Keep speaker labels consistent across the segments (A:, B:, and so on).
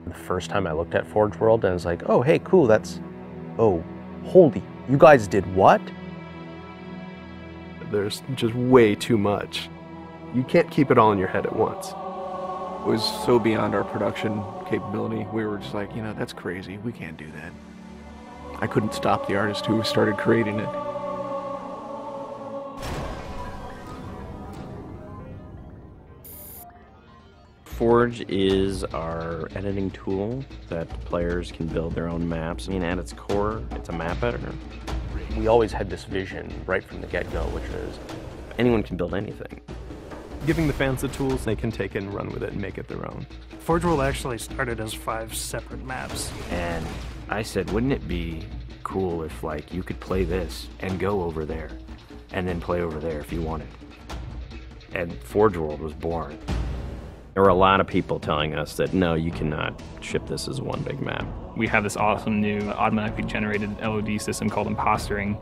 A: The first time I looked at Forge World, and I was like, oh, hey, cool, oh, holy, you guys did what?
B: There's just way too much. You can't keep it all in your head at once.
C: It was so beyond our production capability. We were just like, that's crazy. We can't do that. I couldn't stop the artist who started creating it.
D: Forge is our editing tool that players can build their own maps. At its core, it's a map editor.
A: We always had this vision right from the get-go, which is
D: anyone can build anything.
B: Giving the fans the tools, they can take it and run with it and make it their own.
E: Forge World actually started as 5 separate maps.
D: And I said, wouldn't it be cool if you could play this and go over there and then play over there if you wanted? And Forge World was born. There were a lot of people telling us that, no, you cannot ship this as one big map.
F: We have this awesome new automatically generated LOD system called impostering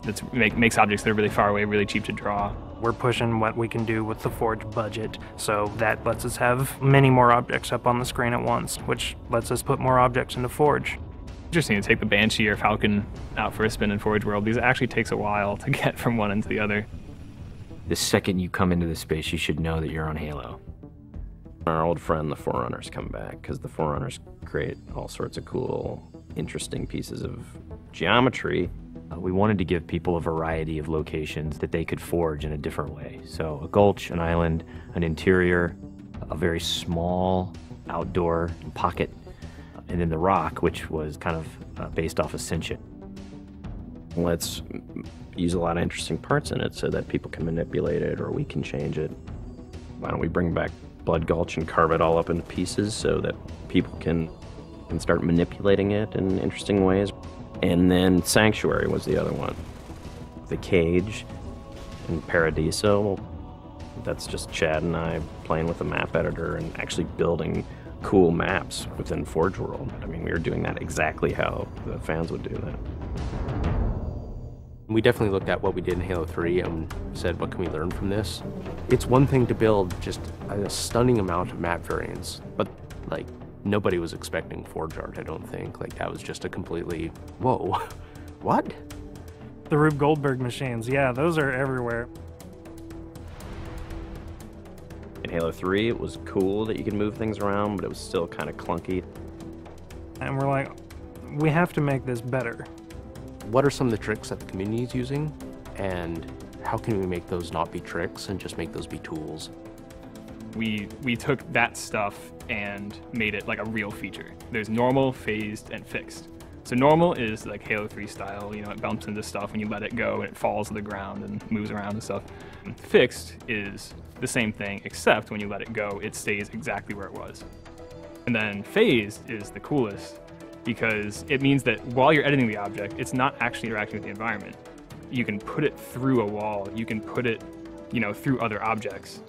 F: that makes objects that are really far away really cheap to draw.
E: We're pushing what we can do with the Forge budget, so that lets us have many more objects up on the screen at once, which lets us put more objects into Forge.
F: Interesting to take the Banshee or Falcon out for a spin in Forge World, because it actually takes a while to get from one end to the other.
D: The second you come into this space, you should know that you're on Halo. Our old friend, the Forerunners, come back, because the Forerunners create all sorts of cool, interesting pieces of geometry. We wanted to give people a variety of locations that they could forge in a different way. So a gulch, an island, an interior, a very small outdoor pocket, and then the rock, which was kind of based off Ascension. Let's use a lot of interesting parts in it so that people can manipulate it or we can change it. Why don't we bring back Blood Gulch and carve it all up into pieces so that people can start manipulating it in interesting ways. And then Sanctuary was the other one. The Cage and Paradiso, that's just Chad and I playing with a map editor and actually building cool maps within Forge World. We were doing that exactly how the fans would do that.
A: we definitely looked at what we did in Halo 3 and said, what can we learn from this? It's one thing to build just a stunning amount of map variants, but nobody was expecting Forge art, I don't think. That was just a completely, whoa, what?
E: The Rube Goldberg machines, yeah, those are everywhere.
D: In Halo 3, it was cool that you could move things around, but it was still kind of clunky.
E: And we're like, we have to make this better.
A: What are some of the tricks that the community is using, and how can we make those not be tricks and just make those be tools?
F: We took that stuff and made it like a real feature. There's normal, phased, and fixed. So normal is like Halo 3 style, it bumps into stuff when you let it go and it falls to the ground and moves around and stuff. And fixed is the same thing, except when you let it go, it stays exactly where it was. And then phased is the coolest because it means that while you're editing the object, it's not actually interacting with the environment. You can put it through a wall, you can put it, through other objects.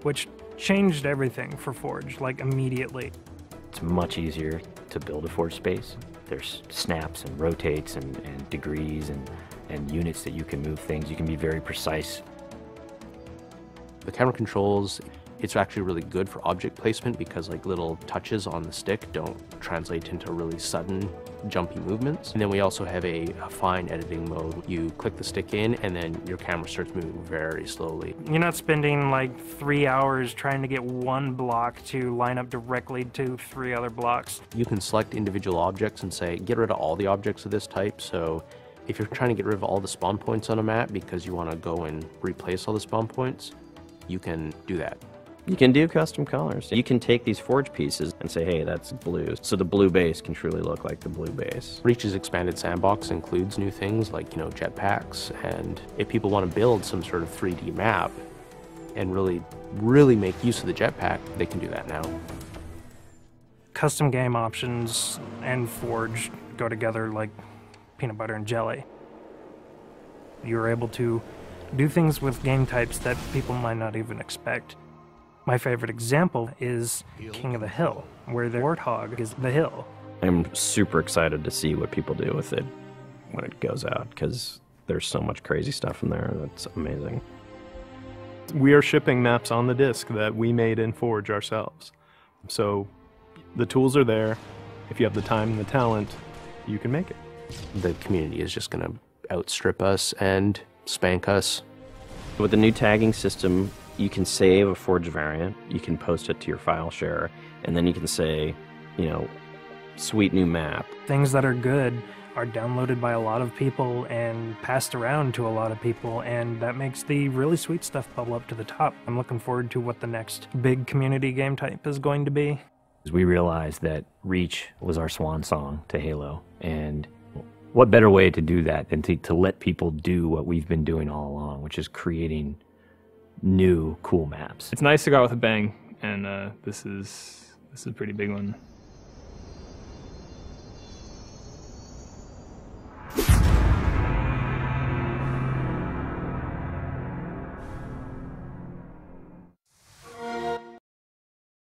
E: Which changed everything for Forge, immediately.
D: It's much easier to build a Forge space. There's snaps and rotates and degrees and units that you can move things. You can be very precise.
A: The camera controls, it's actually really good for object placement because little touches on the stick don't translate into really sudden, jumpy movements. And then we also have a fine editing mode. You click the stick in and then your camera starts moving very slowly.
E: You're not spending 3 hours trying to get one block to line up directly to 3 other blocks.
A: You can select individual objects and say, get rid of all the objects of this type. So if you're trying to get rid of all the spawn points on a map because you want to go and replace all the spawn points, you can do that.
D: You can do custom colors. You can take these Forge pieces and say, hey, that's blue. So the blue base can truly look like the blue base.
A: Reach's expanded sandbox includes new things like, jetpacks. And if people want to build some sort of 3D map and really make use of the jetpack, they can do that now.
E: Custom game options and Forge go together like peanut butter and jelly. You're able to do things with game types that people might not even expect. My favorite example is King of the Hill, where the warthog is the hill.
D: I'm super excited to see what people do with it when it goes out, because there's so much crazy stuff in there that's amazing.
B: We are shipping maps on the disc that we made in Forge ourselves. So The tools are there. If you have the time and the talent, you can make it.
A: The community is just going to outstrip us and spank us.
D: With the new tagging system, you can save a forged variant, you can post it to your file share, and then you can say, you know, sweet new map.
E: Things that are good are downloaded by a lot of people and passed around to a lot of people, and that makes the really sweet stuff bubble up to the top. I'm looking forward to what the next big community game type is going to be.
D: We realized that Reach was our swan song to Halo, and what better way to do that than to let people do what we've been doing all along, which is creating new cool maps.
F: It's nice to go out with a bang, and this is a pretty big one.